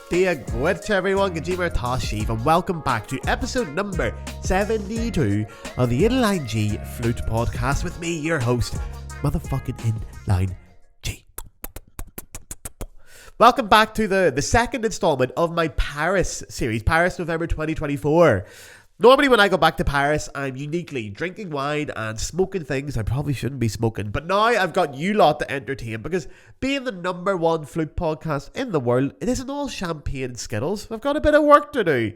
Dia Gwitch everyone, Gajima Tashiv, and welcome back to episode number 72 of the Inline G Flute podcast with me, your host, motherfucking Inline G. Welcome back to the second installment of my Paris series, Paris November 2024. Normally when I go back to Paris, I'm uniquely drinking wine and smoking things I probably shouldn't be smoking. But now I've got you lot to entertain, because being the number one flute podcast in the world, it isn't all champagne and Skittles. I've got a bit of work to do.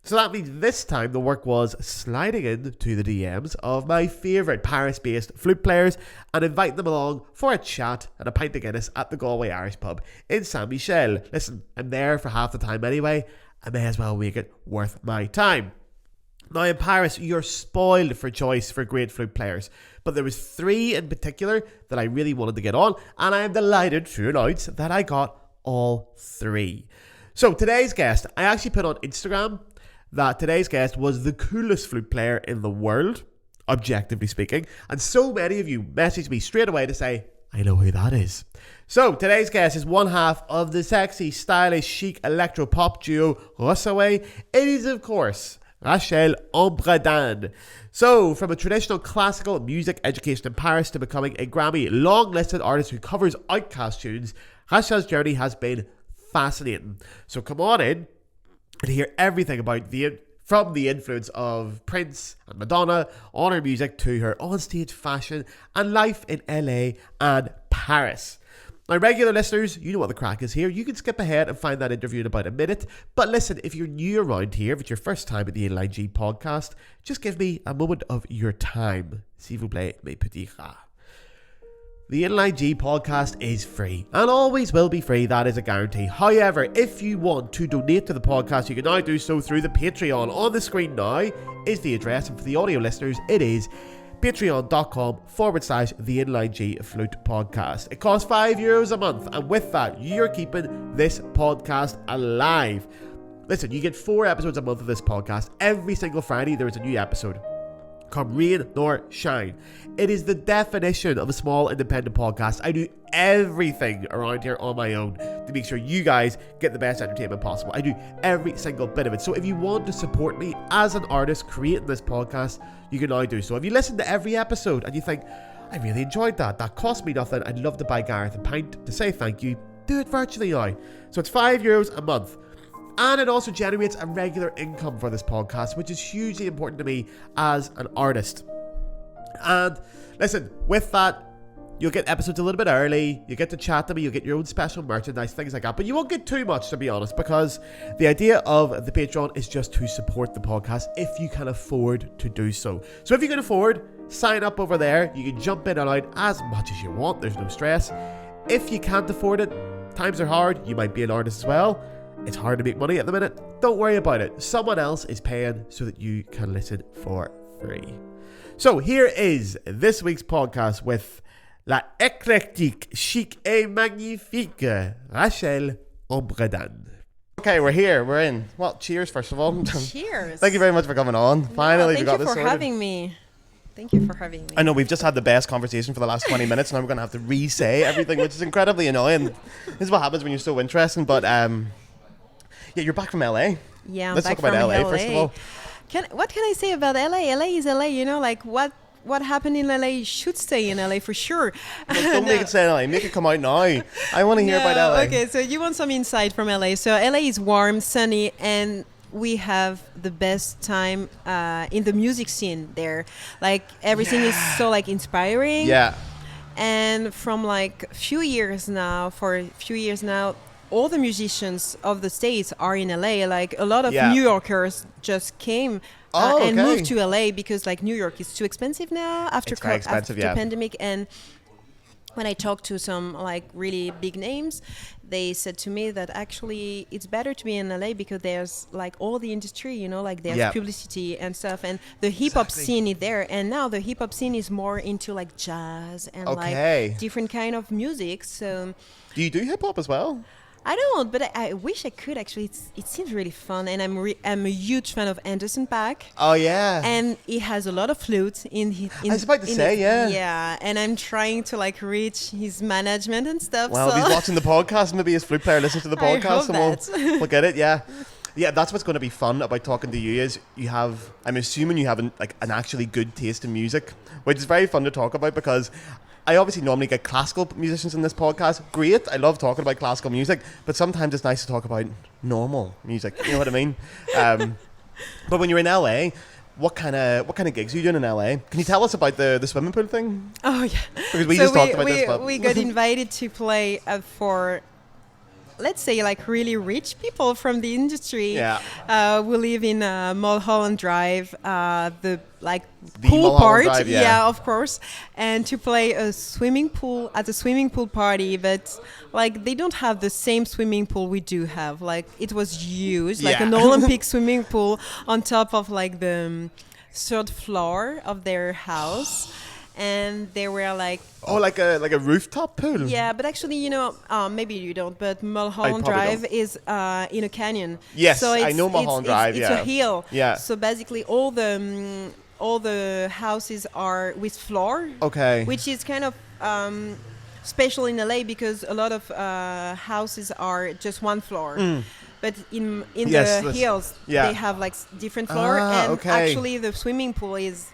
So that means this time the work was sliding into the DMs of my favourite Paris-based flute players and inviting them along for a chat and a pint of Guinness at the Galway Irish pub in Saint-Michel. Listen, I'm there for half the time anyway. I may as well make it worth my time. Now in Paris, you're spoiled for choice for great flute players, but there was three in particular that I really wanted to get on, and I am delighted to announce that I got all three. So today's guest, I actually put on Instagram that today's guest was the coolest flute player in the world, objectively speaking, and so many of you messaged me straight away to say, I know who that is. So today's guest is one half of the sexy, stylish, chic electro-pop duo RoSaWay. It is, of course, Rachel Ombredane. So, from a traditional classical music education in Paris to becoming a Grammy long-listed artist who covers Outcast tunes, Rachel's journey has been fascinating. So come on in and hear everything about from the influence of Prince and Madonna on her music to her onstage fashion and life in LA and Paris. Now, regular listeners, you know what the crack is here. You can skip ahead and find that interview in about a minute. But listen, if you're new around here, if it's your first time at the Inline G podcast, just give me a moment of your time. S'il vous plaît, mes petits rats. The Inline G podcast is free and always will be free. That is a guarantee. However, if you want to donate to the podcast, you can now do so through the Patreon. On the screen now is the address, and for the audio listeners, it is patreon.com/the Inline G Flute podcast. It costs €5 a month, and with that, you're keeping this podcast alive. Listen, you get 4 episodes a month of this podcast. Every single Friday, there is a new episode. Come rain nor shine. It is the definition of a small independent podcast. I do everything around here on my own to make sure you guys get the best entertainment possible. I do every single bit of it. So if you want to support me as an artist creating this podcast, you can now do so. If you listen to every episode and you think, I really enjoyed that cost me nothing, I'd love to buy Gareth a pint to say thank you, do it virtually now. So it's €5 a month. And it also generates a regular income for this podcast, which is hugely important to me as an artist. And listen, with that, you'll get episodes a little bit early, you get to chat to me, you'll get your own special merchandise, things like that. But you won't get too much, to be honest, because the idea of the Patreon is just to support the podcast if you can afford to do so. So if you can afford, sign up over there. You can jump in and out as much as you want. There's no stress. If you can't afford it, times are hard. You might be an artist as well. It's hard to make money at the minute. Don't worry about it. Someone else is paying so that you can listen for free. So here is this week's podcast with la Electro-Chic, chic et magnifique Rachel Ombredane. Okay, we're here. We're in. Well, cheers, first of all. Cheers. Thank you very much for coming on. Finally, we got this sorted. Thank you for having me. I know we've just had the best conversation for the last 20 minutes, and now we're going to have to re-say everything, which is incredibly annoying. This is what happens when you're so interesting, but yeah, you're back from LA. Yeah, Let's talk about LA first of all. What can I say about LA? LA is LA, you know, like what happened in LA should stay in LA for sure. Well, don't make it stay in LA. Make it come out now. I want to hear about LA. Okay, so you want some insight from LA. So LA is warm, sunny, and we have the best time in the music scene there. Like everything is so like inspiring. Yeah. And from like for a few years now, all the musicians of the States are in LA. Like a lot of New Yorkers just came and moved to LA because like New York is too expensive now after pandemic. And when I talked to some like really big names, they said to me that actually it's better to be in LA because there's like all the industry, you know, like there's publicity and stuff, and the hip hop scene is there. And now the hip hop scene is more into like jazz and like different kind of music. So do you do hip hop as well? I don't, but I wish I could actually. It seems really fun, and I'm a huge fan of Anderson .Paak. Oh yeah. And he has a lot of flute in his. I was about to say, yeah. Yeah, and I'm trying to like reach his management and stuff. Well, so if he's watching the podcast, maybe his flute player listens to the podcast, and we'll get it. Yeah. Yeah, that's what's going to be fun about talking to you is I'm assuming you have an actually good taste in music, which is very fun to talk about because I obviously normally get classical musicians in this podcast. Great, I love talking about classical music, but sometimes it's nice to talk about normal music. You know what I mean? But when you're in LA, what kind of gigs are you doing in LA? Can you tell us about the swimming pool thing? Oh yeah, because we just talked about this. But we got invited to play for, let's say, like really rich people from the industry. Yeah. We live in Mulholland Drive, the The pool Mulholland part. Drive, yeah. Of course. And to play a swimming pool at a swimming pool party, but like they don't have the same swimming pool we do have. Like it was huge, like an Olympic swimming pool on top of like the third floor of their house. And they were like like a rooftop pool. Yeah, but actually, maybe you don't, but Mulholland Drive is in a canyon. Yes, so I know Mulholland Drive. It's a hill. Yeah. So basically, all the houses are with floor. Okay. Which is kind of special in LA because a lot of houses are just one floor. But in the hills, they have like different floor, and actually the swimming pool is.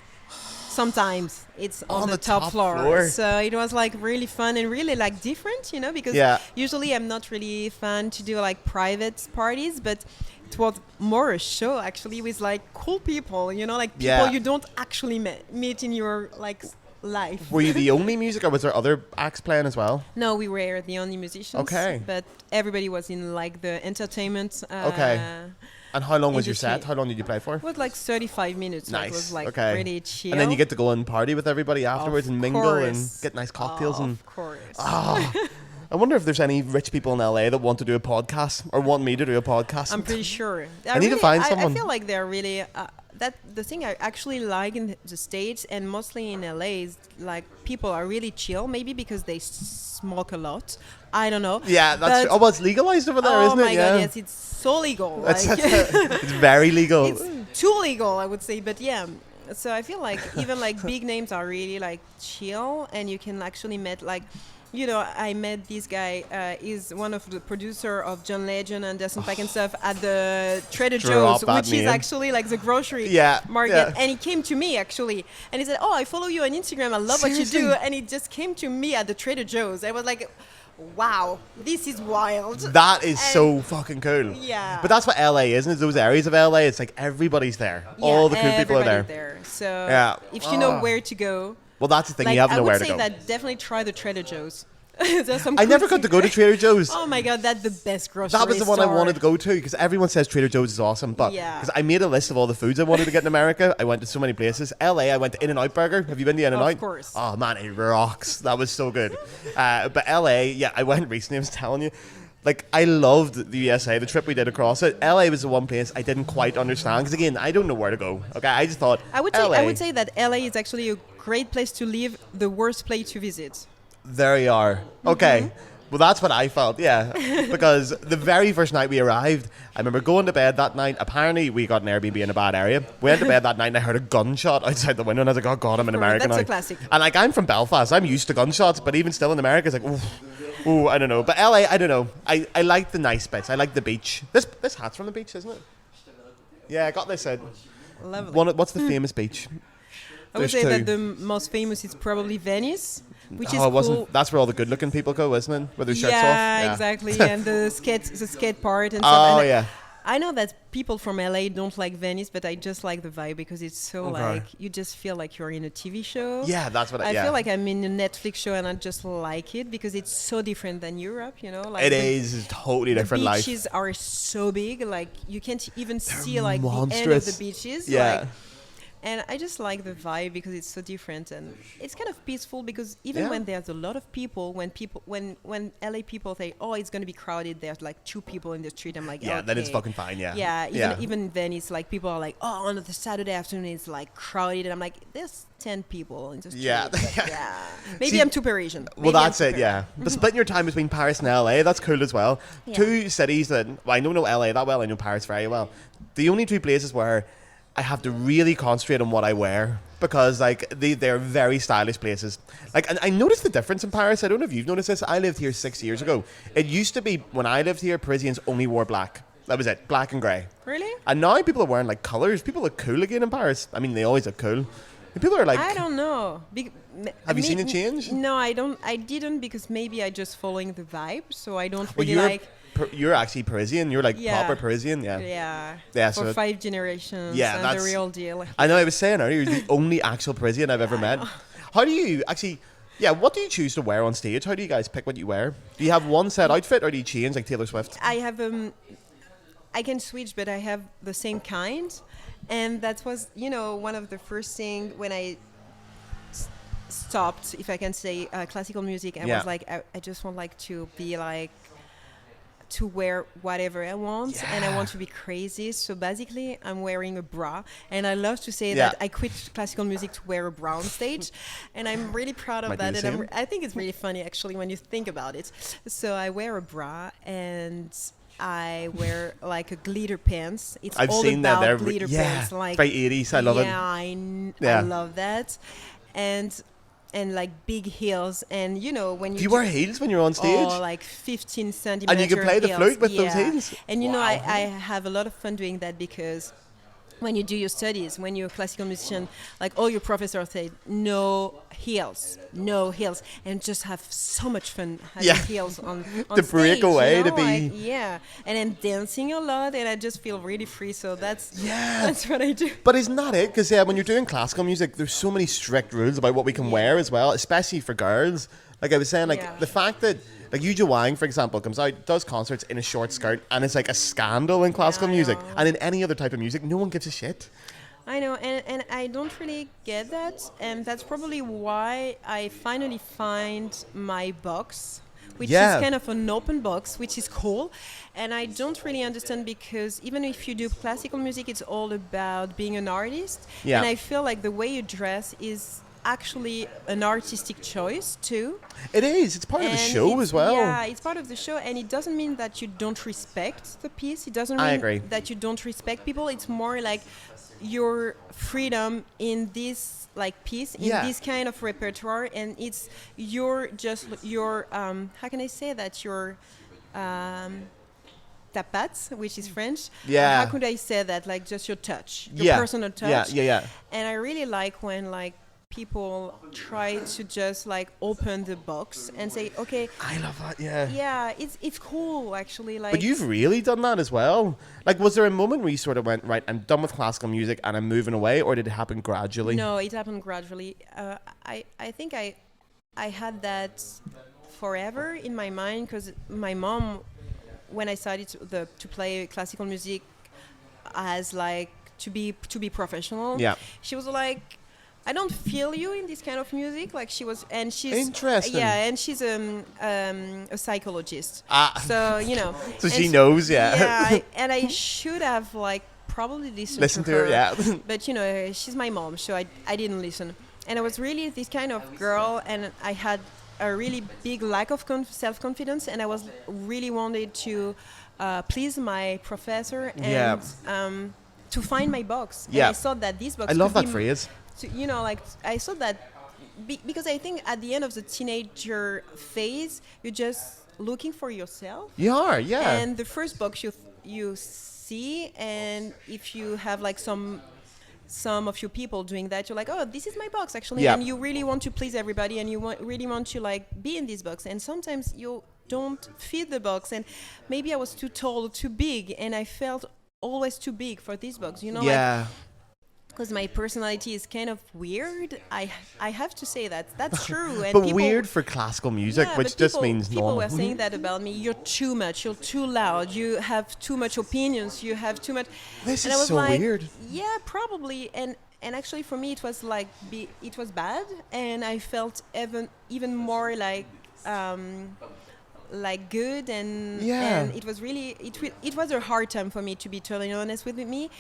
Sometimes it's on the top floor. So it was like really fun and really like different, because usually I'm not really fan to do like private parties, but it was more a show actually with like cool people, like people you don't actually meet in your like life. Were you the only music or was there other acts playing as well? No, we were the only musicians. Okay. But everybody was in like the entertainment. And how long was your set? How long did you play for? It was like 35 minutes. Nice. So it was like pretty chill. And then you get to go and party with everybody afterwards and mingle and get nice cocktails. Of course. I wonder if there's any rich people in LA that want to do a podcast or want me to do a podcast. I'm pretty sure. I need to find someone. I feel like they're really... the thing I actually like in the States and mostly in LA is like people are really chill, maybe because they smoke a lot. I don't know. Yeah, that's true. Oh, well, it's legalized over there, isn't it? Oh my God, yes, it's so legal. It's very legal. It's too legal, I would say, but yeah. So I feel like even like big names are really like chill, and you can actually meet like, I met this guy. He's one of the producer of John Legend and Anderson .Paak and stuff at the Trader Joe's, which is actually like the grocery market. Yeah. And he came to me actually, and he said, "Oh, I follow you on Instagram. I love what you do." And he just came to me at the Trader Joe's. I was like, wow, this is wild. That is so fucking cool. Yeah. But that's what LA is, isn't it? Those areas of LA, it's like everybody's there. Yeah, all the cool people are there. So if you know where to go. Well, that's the thing. You have to know where to go. I would say that definitely try the Trader Joe's. I never got to go to Trader Joe's. Oh my God, that's the best grocery store. That was the one I wanted to go to because everyone says Trader Joe's is awesome. But because I made a list of all the foods I wanted to get in America, I went to so many places. LA, I went to In-N-Out Burger. Have you been to In-N-Out? Of course. Oh man, it rocks. That was so good. But LA, I went recently. I was telling you. Like, I loved the USA, the trip we did across it. LA was the one place I didn't quite understand because, again, I don't know where to go. Okay, I just thought I would say that LA is actually a great place to live, the worst place to visit. There you are. Okay. Well, that's what I felt, because the very first night we arrived, I remember going to bed that night. Apparently, we got an Airbnb in a bad area. We went to bed that night and I heard a gunshot outside the window and I was like, oh God, I'm in America now. That's a classic. And like, I'm from Belfast. I'm used to gunshots, but even still in America, it's like, ooh, I don't know. But LA, I don't know. I like the nice bits. I like the beach. This hat's from the beach, isn't it? Yeah, I got this. Lovely. What's the famous beach? I would say that the most famous is probably Venice, which is cool. That's where all the good-looking people go, isn't it? With their shirts off. Yeah, exactly. And the skate part and stuff. Oh, and yeah. I know that people from LA don't like Venice, but I just like the vibe because it's so like you just feel like you're in a TV show. Yeah, that's what I feel like I'm in a Netflix show, and I just like it because it's so different than Europe. Like it is a totally different life. The beaches are so big, like you can't even see like monstrous. the end of the beaches. Yeah. And I just like the vibe because it's so different and it's kind of peaceful because even when there's a lot of people, when LA people say, oh, it's going to be crowded, there's like 2 people in the street, I'm like, yeah, okay. then it's fucking fine, Even then it's like people are like, oh, on the Saturday afternoon it's like crowded, and I'm like, there's 10 people in the street. Maybe I'm too Parisian. Well, that's it, yeah. But splitting your time between Paris and LA, that's cool as well. 2 cities that, well, I don't know LA that well, I know Paris very well. The only 2 places where I have to really concentrate on what I wear, because like they're very stylish places. Like, and I noticed the difference in Paris. I don't know if you've noticed this. I lived here 6 years ago. It used to be, when I lived here, Parisians only wore black. That was it, black and grey. Really? And now people are wearing like colours. People look cool again in Paris. I mean, they always look cool. People are like, I don't know. Have you seen a change? No, I don't. I didn't, because maybe I just following the vibe, so I don't really like. You're actually Parisian. You're like proper Parisian, Yeah. So for 5 generations. Yeah, and that's the real deal. I know. I was saying earlier, you're the only actual Parisian I've ever met. How do you actually? Yeah, what do you choose to wear on stage? How do you guys pick what you wear? Do you have one set outfit, or do you change like Taylor Swift? I have I can switch, but I have the same kind, and that was one of the first thing when I stopped, if I can say, classical music. I was like, I just want like to be like, to wear whatever I want, and I want to be crazy. So basically I'm wearing a bra, and I love to say that I quit classical music to wear a bra on stage, and I'm really proud of that, and I think it's really funny actually when you think about it. So I wear a bra, and I wear like a glitter pants. It's I've all seen about that. glitter pants, like very 80s. I love it. I love that, and like big heels, and when you wear heels when you're on stage? Oh, like 15 centimeter and you can play heels. the flute with those heels? And I have a lot of fun doing that, because when you do your studies, when you're a classical musician, like all your professors say, no heels, and just have so much fun having heels on to stage, break away, to be and then dancing a lot, and I just feel really free. So that's what I do. But isn't that it? Because when you're doing classical music, there's so many strict rules about what we can wear as well, especially for girls. Like I was saying, like the fact that like Yuja Wang, for example, comes out, does concerts in a short skirt, and it's like a scandal in classical music. And in any other type of music, no one gives a shit. I know, and I don't really get that, and that's probably why I finally find my box, which is kind of an open box, which is cool. And I don't really understand, because even if you do classical music, it's all about being an artist. Yeah. And I feel like the way you dress is actually an artistic choice too. It is. It's part of the show as well. Yeah, it's part of the show, and it doesn't mean that you don't respect the piece. It doesn't mean that you don't respect people. It's more like your freedom in this like piece, in this kind of repertoire, and it's your how can I say that, your tapats, which is French. How could I say that? Like just your touch, your personal touch. Yeah. And I really like when like people try to just like open the box and say, okay, I love that. Yeah, it's cool actually. Like, but you've really done that as well. Like, was there a moment where you sort of went, right, I'm done with classical music and I'm moving away, or did it happen gradually? No, it happened gradually. I think I had that forever in my mind, because my mom, when I started to play classical music as like to be professional, she was like, I don't feel you in this kind of music. Like she's interesting. Yeah, and she's a psychologist. So So she knows, Yeah, and I should have like probably listened to her. Yeah. But she's my mom, so I didn't listen. And I was really this kind of girl, and I had a really big lack of self-confidence, and I was really wanted to please my professor and to find my box. And I thought that this box. I love that phrase. I saw that because I think at the end of the teenager phase, you're just looking for yourself. You are, yeah. And the first box you see, and if you have like some of your people doing that, you're like, oh, this is my box actually, and you really want to please everybody, and you really want to like be in this box, and sometimes you don't fit the box, and maybe I was too tall, too big, and I felt always too big for this box, like, because my personality is kind of weird. I have to say that's true. And but weird for classical music, which just means people normal. People were saying that about me. You're too much. You're too loud. You have too much opinions. You have too much. This and is I was so like, weird. Yeah, probably. And and actually for me it was like it was bad, and I felt even more like good, and it was really it was a hard time for me, to be totally honest with me,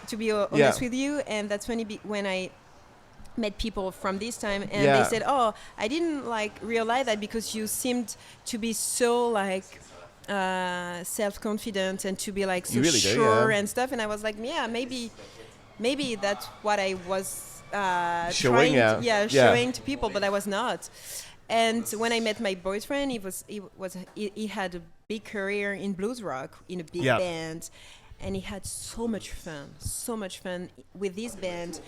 to be honest with you. And that's when I met people from this time, and they said, oh, I didn't like realize that because you seemed to be so like self-confident and to be like so really sure and stuff. And I was like, yeah, maybe that's what I was showing to people, but I was not. And when I met my boyfriend, he had a big career in blues rock in a big band, and he had so much fun with this band.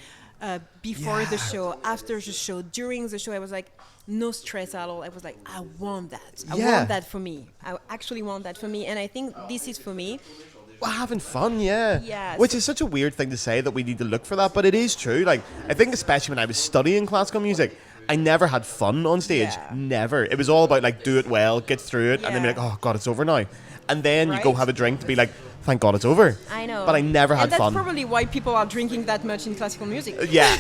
Before the show, after the show, during the show, I was like, no stress at all. I was like, I want that. I want that for me. I actually want that for me, and I think this is for me. Well, having fun, which is such a weird thing to say, that we need to look for that, but it is true. Like, I think especially when I was studying classical music, I never had fun on stage. Never. It was all about like, do it well, get through it, and then be like, oh god, it's over now. And then you go have a drink to be like, thank God it's over. I know. But I never had fun. And that's probably why people are drinking that much in classical music. Yeah.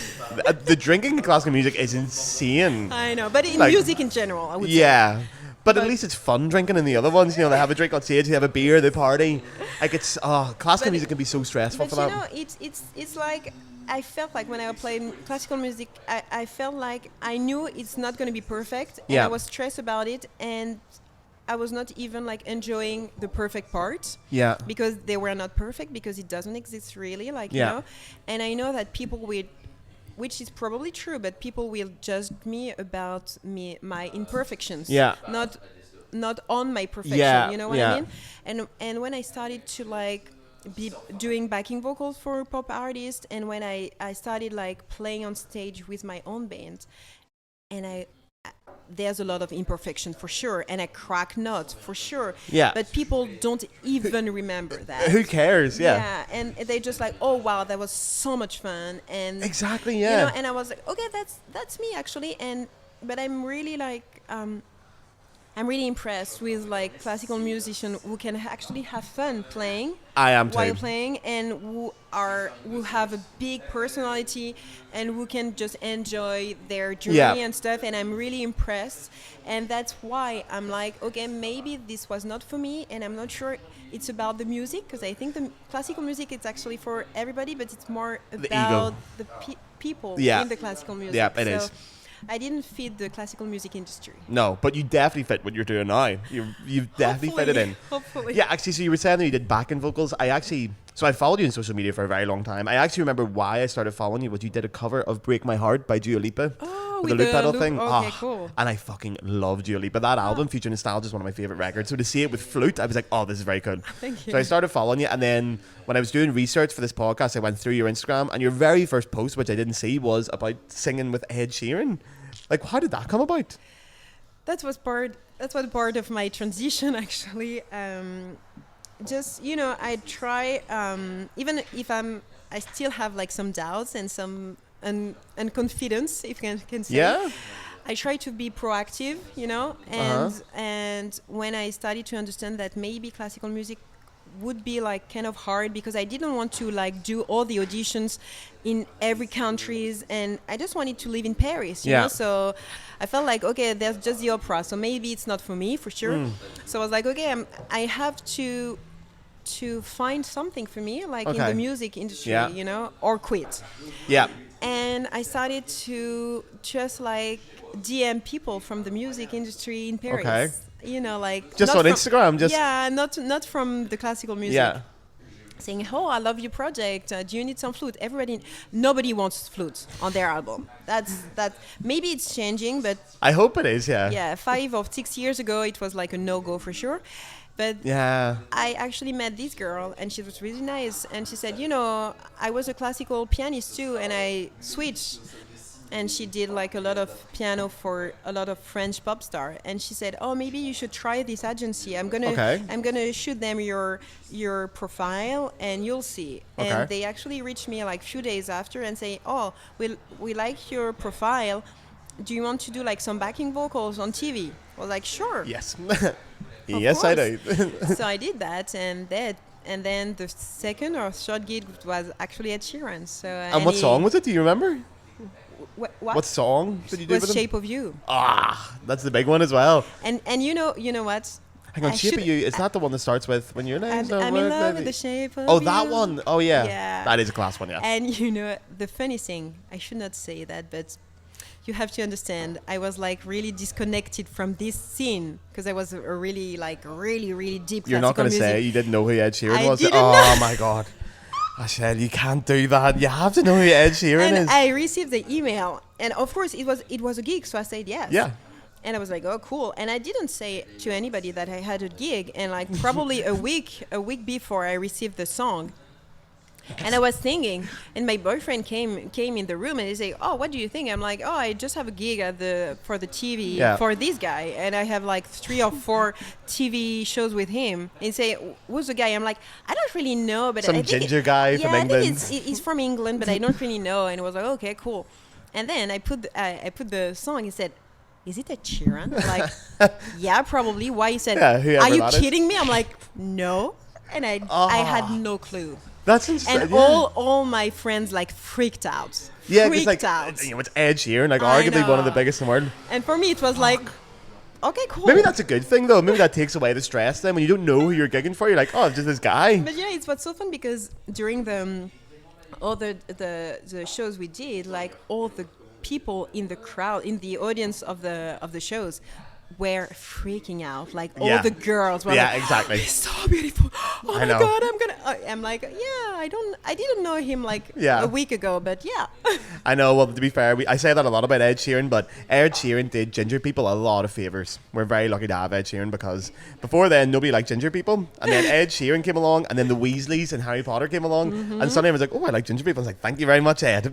The drinking in classical music is insane. I know. But in music in general, I would say. Yeah. But at least it's fun drinking in the other ones. You know, they have a drink on stage, they have a beer, they party. Like, it's, classical music can be so stressful for that. But you know, it's like, I felt like when I was playing classical music, I felt like I knew it's not going to be perfect. And I was stressed about it. And I was not even like enjoying the perfect parts. Yeah. Because they were not perfect, because it doesn't exist really, like, you know. And I know that people will, which is probably true, but people will judge me about my imperfections. Yeah. Not on my perfection, you know what I mean? And when I started to like be doing backing vocals for pop artists, and when I started like playing on stage with my own band, and there's a lot of imperfection for sure, and I crack notes for sure. Yeah. But people don't even remember that. Who cares? Yeah. Yeah, and they just like, oh wow, that was so much fun, and exactly, yeah. You know, and I was like, okay, that's me actually, but I'm really like, I'm really impressed with like classical musicians who can actually have fun playing. I am too. While playing, and who have a big personality, and who can just enjoy their journey and stuff. And I'm really impressed, and that's why I'm like, okay, maybe this was not for me, and I'm not sure it's about the music, because I think the classical music is actually for everybody, but it's more about the people in the classical music. Yeah, it is. I didn't fit the classical music industry. No, but you definitely fit what you're doing now. You've definitely fit it in. Hopefully. Yeah, actually, so you were saying that you did backing vocals. So I followed you on social media for a very long time. I actually remember why I started following you was you did a cover of Break My Heart by Dua Lipa. Oh, with the loop pedal thing. Okay, cool. And I fucking love Dua Lipa. That album, Future Nostalgia, is one of my favorite records. So to see it with Flute, I was like, oh, this is very cool. Thank you. So I started following you, and then when I was doing research for this podcast, I went through your Instagram, and your very first post, which I didn't see, was about singing with Ed Sheeran. Like, how did that come about? That was part of my transition, actually. Just, you know, I try, even if I still have like some doubts and some unconfidence, if I can say. Yeah. I try to be proactive, you know, and when I started to understand that maybe classical music would be like kind of hard, because I didn't want to like do all the auditions in every countries, and I just wanted to live in Paris, you know. So I felt like, okay, there's just the opera, so maybe it's not for me, for sure. So I was like, okay, I have to find something for me, like in the music industry, you know, or quit. Yeah. And I started to just like DM people from the music industry in Paris. Okay. You know, like just on Instagram, not from the classical music. Yeah. Saying, oh, I love your project. Do you need some flute? Nobody wants flute on their album. That maybe it's changing, but I hope it is. Yeah. Yeah, 5 or 6 years ago, it was like a no-go for sure. But I actually met this girl, and she was really nice. And she said, you know, I was a classical pianist too, and I switched. And she did like a lot of piano for a lot of French pop star. And she said, oh, maybe you should try this agency. I'm gonna shoot them your profile, and you'll see. Okay. And they actually reached me like a few days after and say, oh, we like your profile. Do you want to do like some backing vocals on TV? I was like, sure. Yes. Yes, I do. So I did that, and and then the second or third gig was actually Ed Sheeran. So and what song was it? Do you remember? What song did you do with him? Shape of You. That's the big one as well. And you know what? Hang on, Shape of You, is that the one that starts with When Your Name's I'm in love with the shape of you. Oh, that one. Oh, yeah. That is a class one, yeah. And you know, the funny thing, I should not say that, but you have to understand, I was like really disconnected from this scene because I was a really deep. You're not going to say you didn't know who Ed Sheeran was? Didn't know. My God. I said, you can't do that. You have to know who Ed Sheeran is. And I received the email, and of course it was a gig, so I said yes. Yeah. And I was like, oh, cool. And I didn't say to anybody that I had a gig. And like probably a week before I received the song, and I was singing, and my boyfriend came in the room, and he said, oh, what do you think? I'm like, oh, I just have a gig for the TV for this guy, and I have like 3 or 4 TV shows with him. And he say, who's the guy? I'm like, I don't really know, but some ginger guy from England. I think he's from England, but I don't really know. And it was like, okay, cool. And then I put the song. He said, is it Ed Sheeran? Like, yeah, probably. Why? He said, are you kidding me? I'm like, no. And I had no clue. That's insane. And all my friends like freaked out. Yeah, because like, you know, it's Ed Sheeran, like arguably one of the biggest in the world. And for me, it was like, okay, cool. Maybe that's a good thing though. Maybe that takes away the stress then when you don't know who you're gigging for. You're like, oh, it's just this guy. But yeah, it's what's so fun because during all the shows we did, like all the people in the crowd, in the audience of the shows, were freaking out. Like all the girls were like, exactly. He's so beautiful. Oh my God, I'm like, I didn't know him like a week ago, but yeah. I know. Well, to be fair, I say that a lot about Ed Sheeran, but Ed Sheeran did ginger people a lot of favors. We're very lucky to have Ed Sheeran because before then nobody liked ginger people, and then Ed Sheeran came along, and then the Weasleys and Harry Potter came along, and suddenly I was like, oh, I like ginger people. I was like, thank you very much, Ed.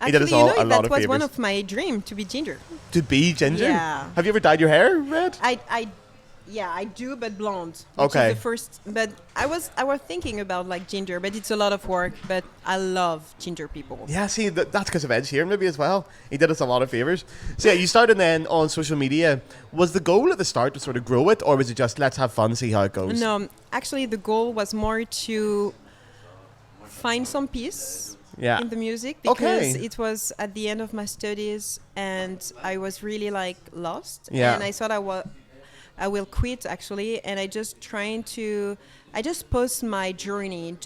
He did us all a lot of favors. That was one of my dreams, to be ginger. To be ginger? Yeah. Have you ever dyed your hair red? I do, but blonde. Okay. Is the first, but I was thinking about like ginger, but it's a lot of work. But I love ginger people. Yeah, see, that's because of Ed Sheeran maybe as well. He did us a lot of favors. So yeah, you started then on social media. Was the goal at the start to sort of grow it, or was it just let's have fun, see how it goes? No, actually the goal was more to find some peace in the music because it was at the end of my studies and I was really like lost. And I thought I will quit actually, and I just post my journey,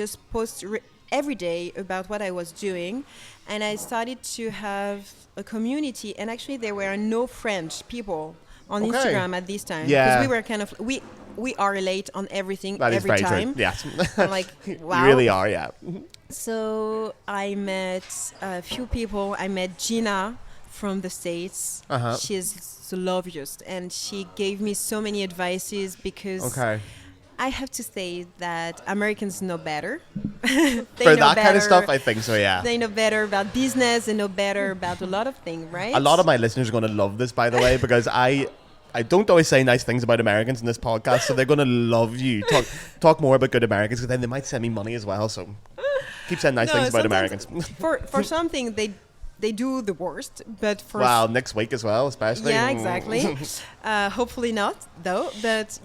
every day about what I was doing, and I started to have a community, and actually there were no French people on Instagram at this time because we were kind of we are late on everything that every is very time. True. Yes. I'm like, wow. You really are, yeah. So I met a few people. I met Gina from the States. She's the loveliest, and she gave me so many advices because I have to say that Americans know better. For that kind of stuff, I think so, yeah. They know better about business. They know better about a lot of things, right? A lot of my listeners are going to love this, by the way, because I don't always say nice things about Americans in this podcast, so they're going to love you. Talk more about good Americans, because then they might send me money as well, so keep saying nice things about Americans. For something, they do the worst, but for next week as well, especially. Yeah, exactly. Hopefully not, though. But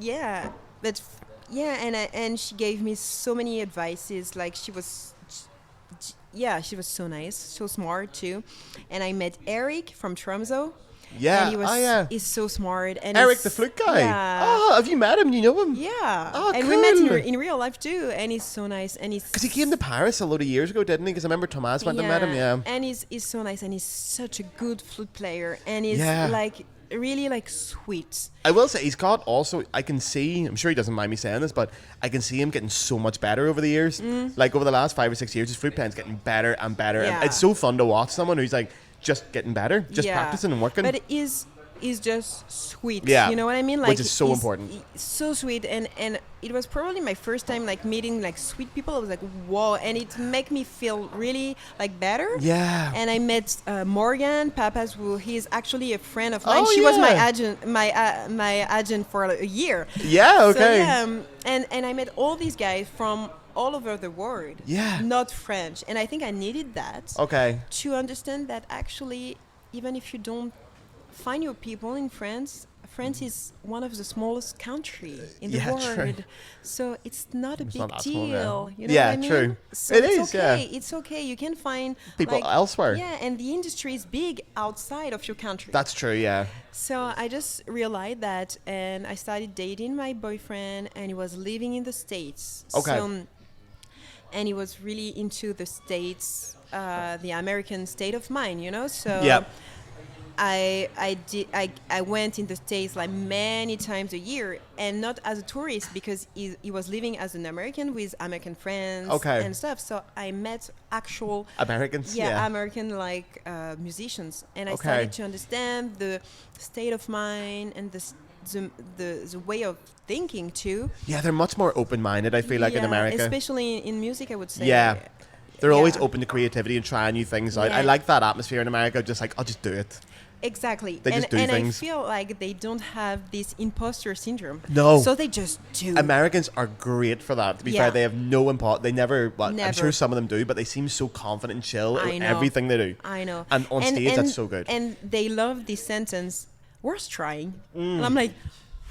and she gave me so many advices. Like she was so nice, so smart too. And I met Eric from Tromsø. Yeah, and he's so smart. And Eric, the flute guy. Yeah. Oh, have you met him? You know him? Yeah. Oh, and cool. we met in real life too. And he's so nice. And because he came to Paris a load of years ago, didn't he? Because I remember Thomas went and met him. Yeah. And he's so nice, and he's such a good flute player, and he's like really like sweet. I will say he's got also. I can see. I'm sure he doesn't mind me saying this, but I can see him getting so much better over the years. Like over the last 5 or 6 years, his flute playing's getting better and better. Yeah. And it's so fun to watch someone who's like just getting better, just practicing and working. But is just sweet. Yeah. You know what I mean? Like, which is so important. So sweet, and it was probably my first time like meeting like sweet people. I was like, whoa, and it made me feel really like better. Yeah. And I met Morgan Papas, who he's actually a friend of mine. She was my agent for a year. Yeah. Okay. So, yeah, and I met all these guys from all over the world. Yeah. Not French, and I think I needed that. Okay. To understand that actually, even if you don't find your people in France, France is one of the smallest country in the world. True. So it's not a big not that deal. small, You know what I mean? True. So It it's is, okay. It's okay. You can find people elsewhere. Yeah, and the industry is big outside of your country. That's true, yeah. So I just realized that, and I started dating my boyfriend, and he was living in the States. Okay. So, and he was really into the States, the American state of mind, you know? So yeah. I went in the States like many times a year, and not as a tourist, because he was living as an American with American friends and stuff. So I met actual Americans, American like musicians, and I started to understand the state of mind and the way of thinking too. Yeah, they're much more open-minded, I feel like, in America. Especially in music, I would say. Yeah. They're always open to creativity and trying new things out. Yeah. I like that atmosphere in America, just like, I'll just do it. Exactly. They just do and things. I feel like they don't have this imposter syndrome. No. So they just do. Americans are great for that. To be fair, they have no they never, I'm sure some of them do, but they seem so confident and chill in everything they do. I know. And on stage, that's so good. And they love this sentence, worth trying. And I'm like,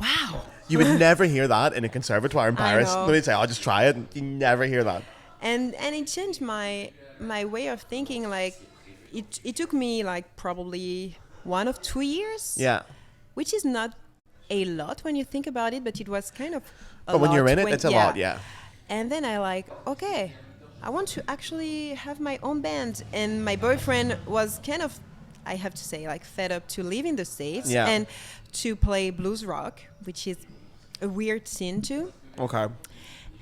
wow. You would never hear that in a conservatoire in Paris. They'd say, I'll just try it. You never hear that. And it changed my way of thinking. Like, it took me like probably 1 or 2 years. Yeah. Which is not a lot when you think about it, but it was kind of a lot. But when you're in it, it's a lot, yeah. And then I like, okay, I want to actually have my own band. And my boyfriend was kind of, I have to say, like fed up to live in the States and to play blues rock, which is a weird scene too. Okay.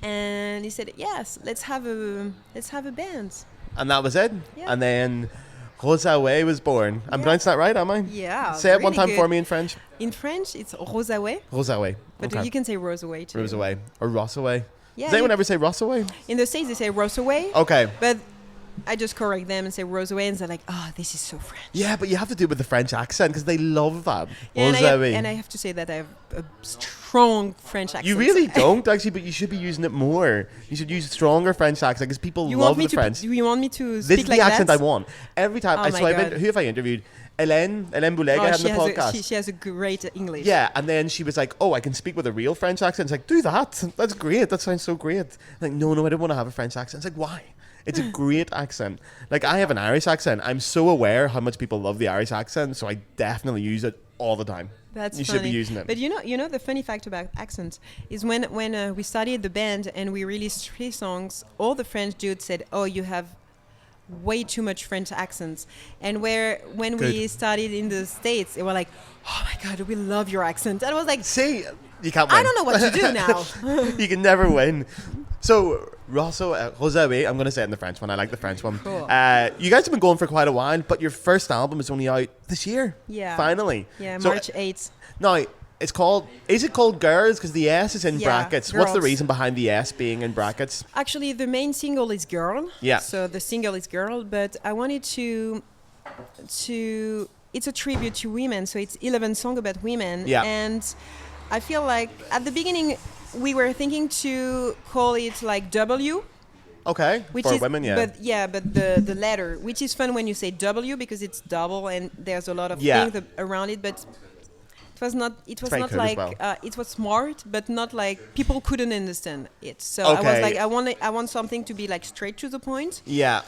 And he said, yes, let's have a band. And that was it. Yeah. And then RoSaWay was born. I'm pronouncing that right, am I? Yeah. Say it one time for me in French. In French, it's RoSaWay. RoSaWay. But you can say RoSaWay too. RoSaWay. Or RoSaWay. Yeah, Does anyone ever say RoSaWay? In the States, they say RoSaWay. Okay. But I just correct them and say RoSaWay, and they're like, oh, this is so French. Yeah, but you have to do it with the French accent because they love that. Yeah, and I have to say that I have a strong French accent. You really don't, actually, but you should be using it more. You should use stronger French accent because people love the French. You want me to this speak is like the that? accent I want. Every time. Oh Who have I interviewed? Hélène Boulega had the podcast. She has a great English. Yeah, and then she was like, oh, I can speak with a real French accent. It's like, do that. That's great. That sounds so great. Like, no, I don't want to have a French accent. It's like, why? It's a great accent. Like, I have an Irish accent. I'm so aware how much people love the Irish accent, so I definitely use it all the time. That's you funny. should be using it. But you know the funny fact about accents is when we started the band and we released 3 songs, all the French dudes said, oh, you have way too much French accents. And when we started in the States, they were like, oh my God, we love your accent. And I was like, see, you can't win. I don't know what to do now. You can never win. So, RoSaWay, I'm going to say it in the French one. I like the French one. Cool. You guys have been going for quite a while, but your first album is only out this year. Yeah. Finally. Yeah, so, March 8th. Now, is it called Girls? Because the S is in brackets. Girls. What's the reason behind the S being in brackets? Actually, the main single is Girl. Yeah. So the single is Girl, but I wanted to it's a tribute to women, so it's 11 songs about women. Yeah. And I feel like at the beginning we were thinking to call it like W. Okay. Which for is, women, yeah. But the letter, which is fun when you say W because it's double and there's a lot of things around it, but it was not cool like it was smart, but not like people couldn't understand it. So I was like, I want something to be like straight to the point. Yeah.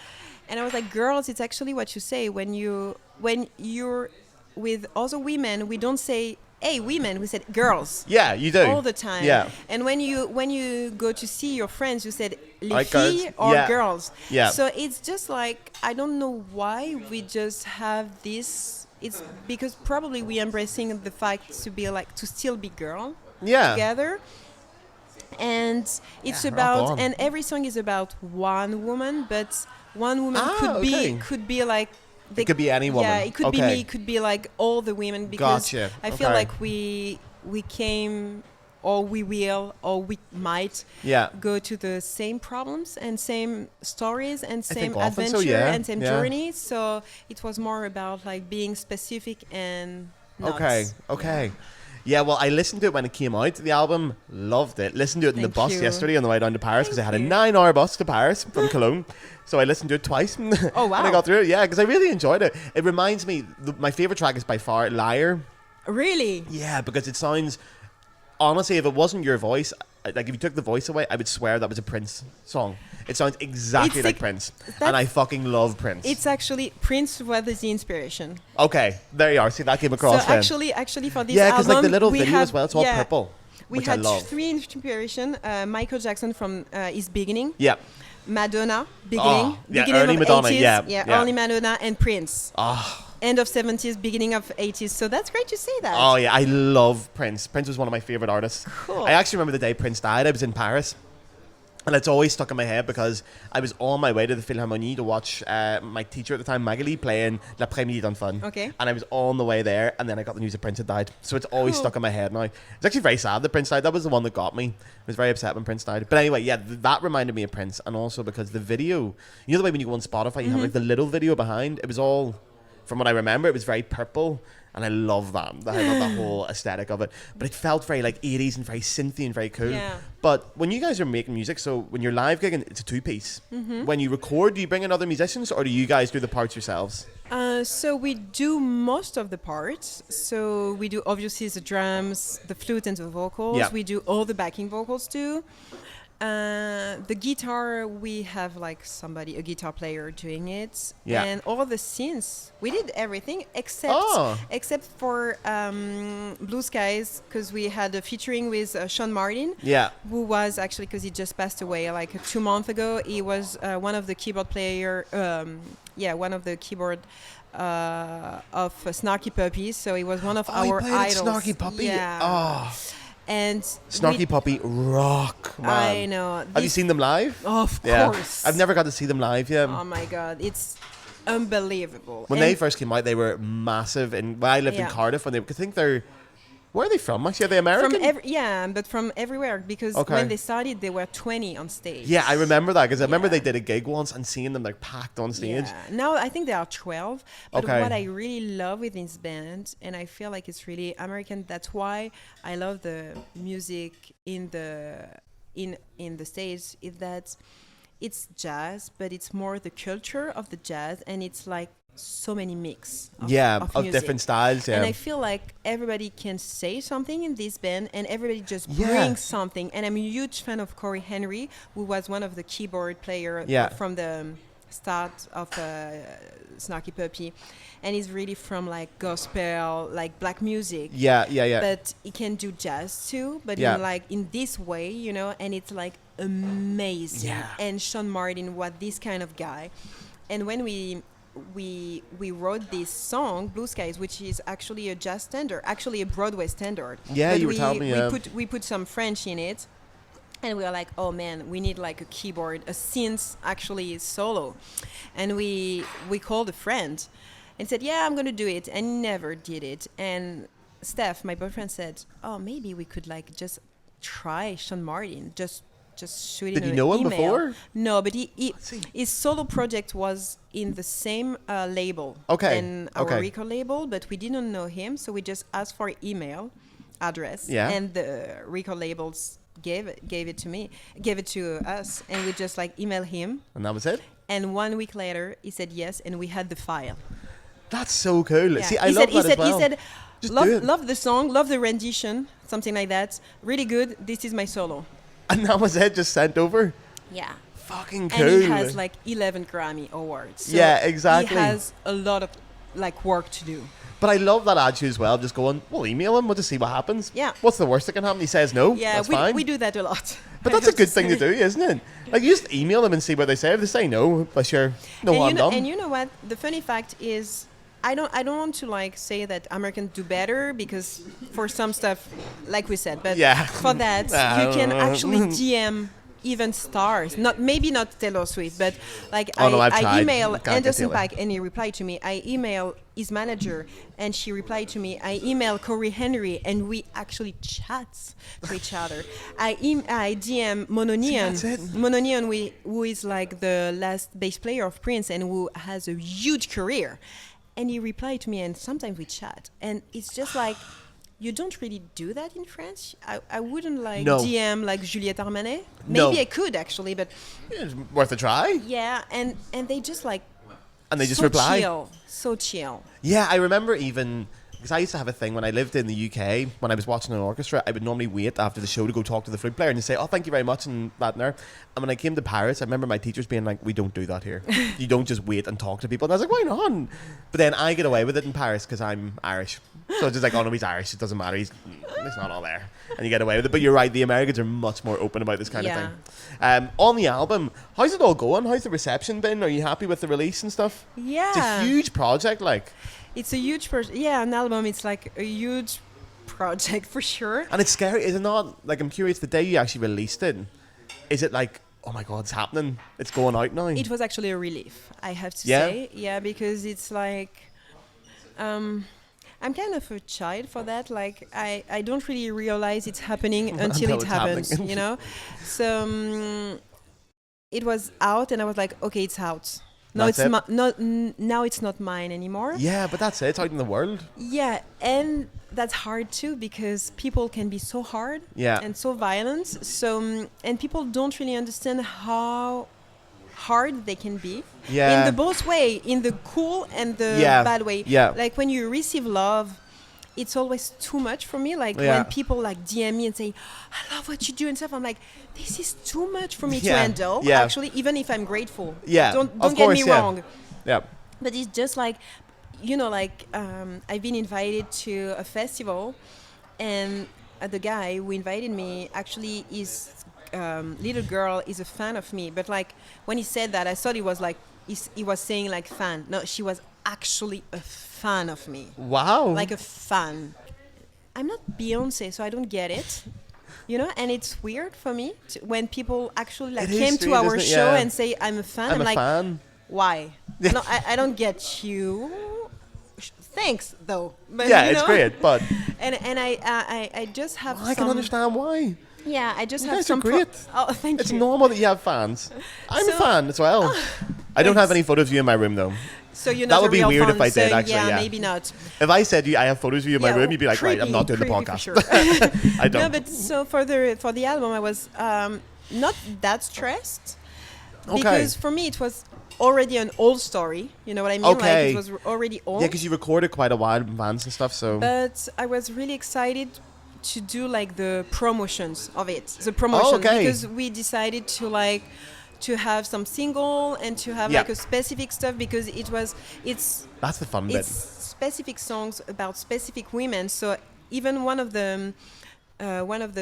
And I was like, girls, it's actually what you say when you're with other women. We don't say, hey, women. We said girls. Yeah, you do all the time. Yeah. And when you go to see your friends, you said les filles or girls. Yeah. So it's just like I don't know why we just have this. It's because probably we embracing the fact to be like to still be girl together. And it's about and every song is about one woman, but one woman could be like it could be any woman. Yeah, it could be me, it could be like all the women because I feel like we came or we will or we might go to the same problems and same stories and same adventure and same journey. So it was more about like being specific and not. Okay. Yeah, well, I listened to it when it came out, the album, loved it. Listened to it in the bus yesterday on the way down to Paris because I had a 9-hour bus to Paris from Cologne. So I listened to it twice. Oh, wow. And I got through it, because I really enjoyed it. It reminds me, my favourite track is by far Liar. Really? Yeah, because it sounds... Honestly, if it wasn't your voice, like if you took the voice away, I would swear that was a Prince song. It sounds exactly like Prince. And I fucking love Prince. It's actually... Prince was the inspiration. Okay, there you are. See, that came across then. Actually for this album... Yeah, because like the little video as well, it's all purple. We had 3 inspirations. Michael Jackson from his beginning. Yeah. Madonna, beginning. Beginning early of Madonna, 80s. Early Madonna and Prince. End of 70s, beginning of 80s. So that's great to see that. Oh, yeah. I love Prince. Prince was one of my favorite artists. Cool. I actually remember the day Prince died. I was in Paris. And it's always stuck in my head because I was on my way to the Philharmonie to watch my teacher at the time, Magali, playing L'Après-Midi d'un Fun. Okay. And I was on the way there, and then I got the news that Prince had died. So it's always stuck in my head now. It's actually very sad that Prince died. That was the one that got me. I was very upset when Prince died. But anyway, yeah, that reminded me of Prince. And also because the video, you know the way when you go on Spotify, you have like the little video behind? It was all, from what I remember, it was very purple. And I love that. I love the whole aesthetic of it. But it felt very like 80s and very synthy and very cool. Yeah. But when you guys are making music, so when you're live gigging, it's a 2-piece. When you record, do you bring in other musicians or do you guys do the parts yourselves? So we do most of the parts. So we do obviously the drums, the flute and the vocals. Yeah. We do all the backing vocals too. The guitar, we have like a guitar player doing it. Yeah. And all the synths, we did everything except for Blue Skies, because we had a featuring with Sean Martin. Yeah. Who was actually, because he just passed away like 2 months ago. He was one of the keyboard player, one of the keyboard of Snarky Puppy. So he was one of our idols. Snarky Puppy? Yeah. Oh. And Snarky Puppy rock, man. I know. Have you seen them live? Of course. I've never got to see them live yet. Oh my God, it's unbelievable. When they first came out, they were massive. And I lived in Cardiff, I think they're... Where are they from? Actually, are they American? But from everywhere, because when they started, they were 20 on stage. Yeah, I remember that, because I remember they did a gig once and seeing them like packed on stage. Yeah. Now I think they are 12. But what I really love with this band, and I feel like it's really American, that's why I love the music in the States, is that it's jazz, but it's more the culture of the jazz, and it's like so many mix of different styles. And I feel like everybody can say something in this band, and everybody just brings something. And I'm a huge fan of Corey Henry, who was one of the keyboard players from the start of Snarky Puppy, and he's really from like gospel, like black music. But he can do jazz too, but in this way, you know, and it's like amazing. And Sean Martin was this kind of guy, and when we wrote this song, Blue Skies, which is actually a jazz standard, actually a Broadway standard. Yeah, but you were telling me. We put some French in it, and we were like, oh man, we need like a keyboard, a synth actually solo. And we called a friend and said, yeah, I'm going to do it, and never did it. And Steph, my boyfriend, said, oh, maybe we could like just try Sean Martin, just shoot in an email. Did you know him before? No, but his solo project was in the same label than our record label, but we didn't know him, so we just asked for email address, and the record labels gave it to us, and we just like email him, and that was it. And 1 week later, he said yes, and we had the file. That's so cool. Yeah. See, I love that as well. He said, love the song, love the rendition, something like that. Really good. This is my solo. And that was it, just sent over? Yeah. Fucking cool. And he has like 11 Grammy awards. So yeah, exactly. He has a lot of like work to do. But I love that attitude as well, just going, we'll email him, we'll just see what happens. Yeah. What's the worst that can happen? He says no, that's fine. We do that a lot. But that's a good thing to do, isn't it? Like, you just email them and see what they say. If they say no, but sure, no harm done. And you know what? The funny fact is, I don't want to like say that Americans do better, because for some stuff, like we said, but for that you can actually DM even stars. Maybe not Taylor Swift, but like I email Anderson .Paak and he replied to me. I email his manager and she replied to me. I email Corey Henry and we actually chat to each other. I DM Mononian, who is like the last bass player of Prince and who has a huge career. And he replied to me, and sometimes we chat. And it's just like, you don't really do that in France. I wouldn't like DM like Juliette Armanet. Maybe I could actually, but... It's worth a try. Yeah, and they just like... And they just reply. So chill. Yeah, I remember even because I used to have a thing when I lived in the UK, when I was watching an orchestra, I would normally wait after the show to go talk to the flute player and say, oh, thank you very much, and that and there. And when I came to Paris, I remember my teachers being like, we don't do that here. You don't just wait and talk to people. And I was like, why not? But then I get away with it in Paris because I'm Irish. So it's just like, oh no, he's Irish, it doesn't matter, he's not all there. And you get away with it. But you're right, the Americans are much more open about this kind of thing. On the album, how's it all going? How's the reception been? Are you happy with the release and stuff? Yeah. It's a huge project, like. It's a huge an album. It's like a huge project for sure. And it's scary, is it not? Like, I'm curious, the day you actually released it, is it like, oh my God, it's happening, it's going out now? It was actually a relief, I have to say. Yeah, because it's like, I'm kind of a child for that. Like, I don't really realize it's happening until it happens, you know? So it was out and I was like, okay, it's out. No, now it's not mine anymore. Yeah, but that's it. It's out in the world. Yeah, and that's hard too because people can be so hard and so violent. So and people don't really understand how hard they can be. Yeah. In the both way, in the cool and the bad way. Yeah. Like when you receive love, it's always too much for me. Like when people like DM me and say, I love what you do and stuff, I'm like, this is too much for me to handle. Yeah. Actually, even if I'm grateful. Yeah. Don't get me wrong. Yeah. But it's just like, you know, like I've been invited to a festival and the guy who invited me actually is little girl is a fan of me. But like when he said that, I thought he was like, he was saying like fan. No, she was actually a fan of me. Wow. Like a fan. I'm not Beyonce, so I don't get it. You know, and it's weird for me when people actually like came to our show and say I'm a fan. I'm like, fan. Why? No, I don't get you. Thanks though. But, yeah, it's great, but and I just have. I can understand why. Yeah, I just have guys some. Are great. Oh, thank you. It's normal that you have fans. I'm a fan as well. I don't have any photos of you in my room though. So you're that not would be weird fan, if I did. so actually, yeah, maybe not. If I said I have photos of you in my room, you'd be like, creepy, right, I'm not doing the podcast. Sure. I don't. No, but so for the album, I was not that stressed because for me it was already an old story. You know what I mean? Okay. Like it was already old. Yeah, because you recorded quite a while in advance and stuff. So. But I was really excited to do like the promotions of it. The promotion because we decided to have some single and to have like a specific stuff because that's the fun bit. It's specific songs about specific women. So even one of the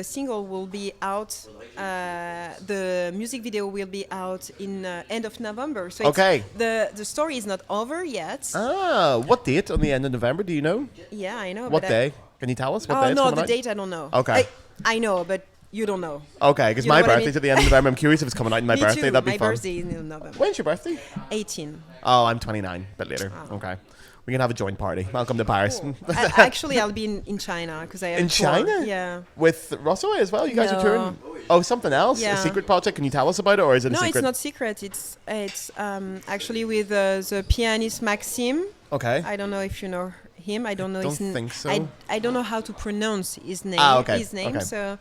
single will be out. The music video will be out in end of November. So the story is not over yet. What date on the end of November? Do you know? Yeah, I know. What day? Can you tell us what day? No, the date I don't know. Okay. I know, but you don't know. Okay, because my birthday's at the end of November. I'm curious if it's coming out in my birthday. Too. That'd be fun. My birthday is in November. When's your birthday? 18. Oh, I'm 29, a bit later. Oh. Okay. We can have a joint party. Welcome to Paris. Cool. Actually, I'll be in China because I have in China? Yeah. With RoSaWay as well? You guys are touring? Oh, something else? Yeah. A secret project? Can you tell us about it, or is it a secret? No, it's not secret. It's actually with the pianist Maxime. Okay. I don't know if you know him. I don't know his name. Think so. I don't know how to pronounce his name. His name. Okay. So,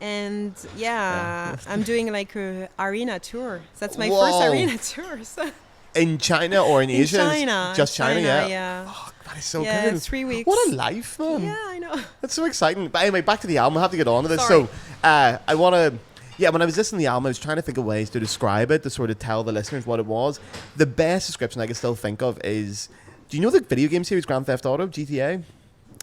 and I'm doing like a arena tour. That's my first arena tour. So. In China or in Asia? China. Just China, yeah. Oh, that is so good. Yeah, 3 weeks. What a life, man. Yeah, I know. That's so exciting. But anyway, back to the album. I have to get on to this. Sorry. So, I want to... Yeah, when I was listening to the album, I was trying to think of ways to describe it, to sort of tell the listeners what it was. The best description I can still think of is... Do you know the video game series Grand Theft Auto, GTA?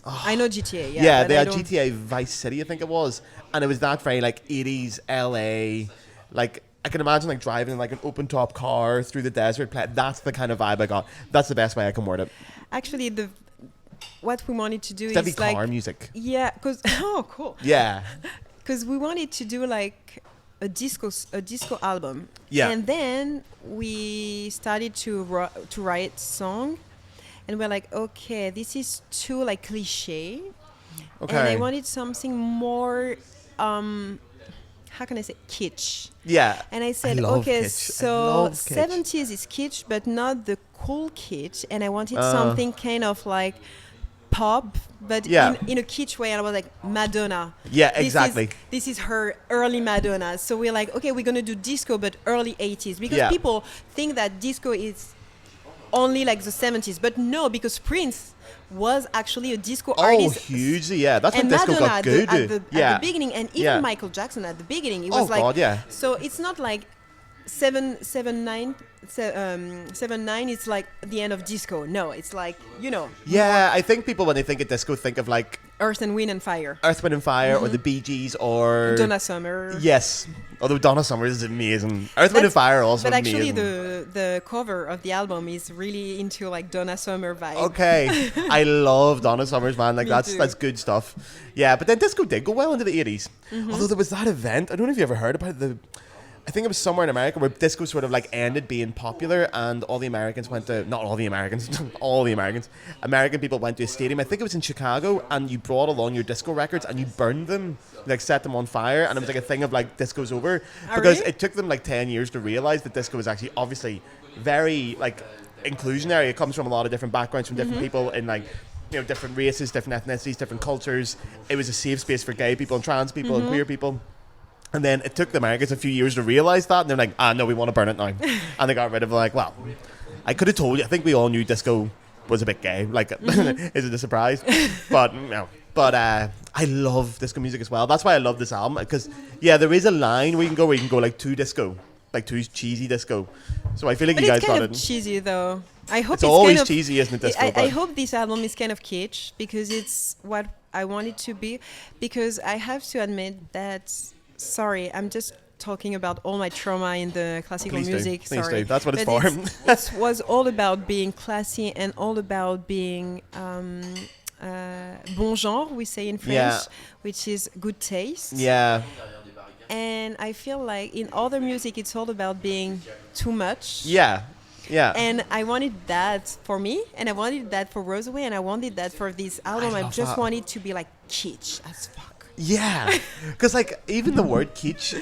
Oh. I know GTA, yeah. Yeah, they had GTA Vice City, I think it was. And it was that very, like, 80s LA, like... I can imagine like driving in like an open top car through the desert. That's the kind of vibe I got. That's the best way I can word it. Actually, what we wanted to do is like car music. Yeah, because cool. Yeah. Because we wanted to do like a disco album. Yeah. And then we started to write song, and we're like, okay, this is too like cliche. Okay. And I wanted something more. How can I say kitsch? Yeah. And I said, okay, so 70s is kitsch, but not the cool kitsch. And I wanted something kind of like pop, but in a kitsch way. And I was like, Madonna. Yeah, exactly. This is her early Madonna. So we're like, okay, we're going to do disco, but early 80s. Because people think that disco is only like the 70s. But no, because Prince was actually a disco artist. Oh, hugely, yeah. That's when and disco Madonna got good. at the beginning, and even Michael Jackson at the beginning. It was like, God, yeah. So it's not like 779. It's like the end of disco. No, it's like, Yeah, I think people, when they think of disco, think of like Earth, Wind and Fire, or the Bee Gees, or Donna Summer. Yes, although Donna Summer is amazing. Earth, Wind and Fire also amazing. But actually, the cover of the album is really into like Donna Summer vibe. Okay, I love Donna Summer's, man. Like that's good stuff. Yeah, but then disco did go well into the 80s. Although there was that event. I don't know if you ever heard about it. I think it was somewhere in America where disco sort of like ended being popular, and all the Americans went to, not all the Americans, all the Americans, American people went to a stadium. I think it was in Chicago, and you brought along your disco records and you burned them, like set them on fire, and it was like a thing of like disco's over. Because really? It took them like 10 years to realize that disco was actually obviously very like inclusionary. It comes from a lot of different backgrounds, from different people in like, different races, different ethnicities, different cultures. It was a safe space for gay people and trans people and queer people. And then it took the Americans a few years to realise that, and they're like, no, we want to burn it now. And they got rid of it, like, well, I could have told you. I think we all knew disco was a bit gay. Like, is it a surprise? But, no. But I love disco music as well. That's why I love this album, because, there is a line where you can go like to disco, like to cheesy disco. So I feel like but you guys got it. It's kind of cheesy, though. I hope it's always kind of cheesy, isn't it, disco? I hope this album is kind of kitsch, because it's what I want it to be. Because I have to admit that... Sorry, I'm just talking about all my trauma in the classical music. Please sorry. do. That's what it's for. It was all about being classy and all about being bon genre, we say in French, which is good taste. Yeah. And I feel like in other music, it's all about being too much. Yeah. Yeah. And I wanted that for me, and I wanted that for RoSaWay, and I wanted that for this album. I just wanted to be like kitsch as fuck. Yeah, because like even the word kitsch,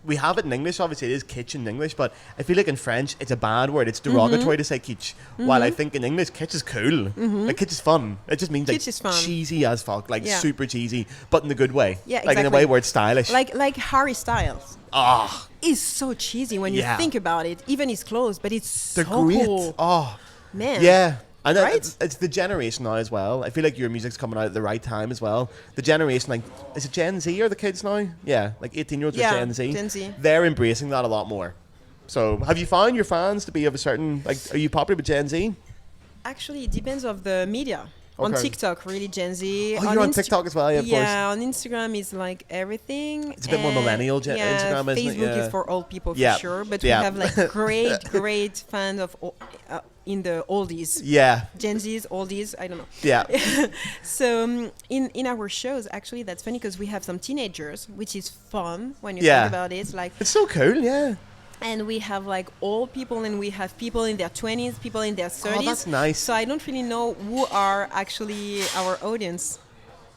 we have it in English. Obviously, it is kitsch in English, but I feel like in French it's a bad word. It's derogatory to say kitsch. While I think in English, kitsch is cool. Like kitsch is fun. It just means like cheesy as fuck, like super cheesy, but in the good way. Yeah, like in a way where it's stylish. Like Harry Styles. Ah, is so cheesy when you think about it. Even his clothes, but they're great. Cool. Oh, man. Yeah. And right? it's the generation now as well. I feel like your music's coming out at the right time as well. The generation, like, is it Gen Z or the kids now? Yeah, like 18-year-olds are Gen Z. Gen Z. They're embracing that a lot more. So have you found your fans to be of a certain, like, are you popular with Gen Z? Actually, it depends of the media. Okay. On TikTok, really Gen Z. Oh, you're on TikTok as well, yeah, of course. Yeah, on Instagram is like everything. It's a bit more millennial Instagram, isn't it? Facebook is for old people for sure, but we have like great fans of in the oldies. Yeah. Gen Z's, oldies, I don't know. Yeah. So in our shows, actually, that's funny because we have some teenagers, which is fun when you think about it. Like it's so cool, yeah. And we have like old people, and we have people in their 20s, people in their 30s. Oh, that's nice. So I don't really know who are actually our audience.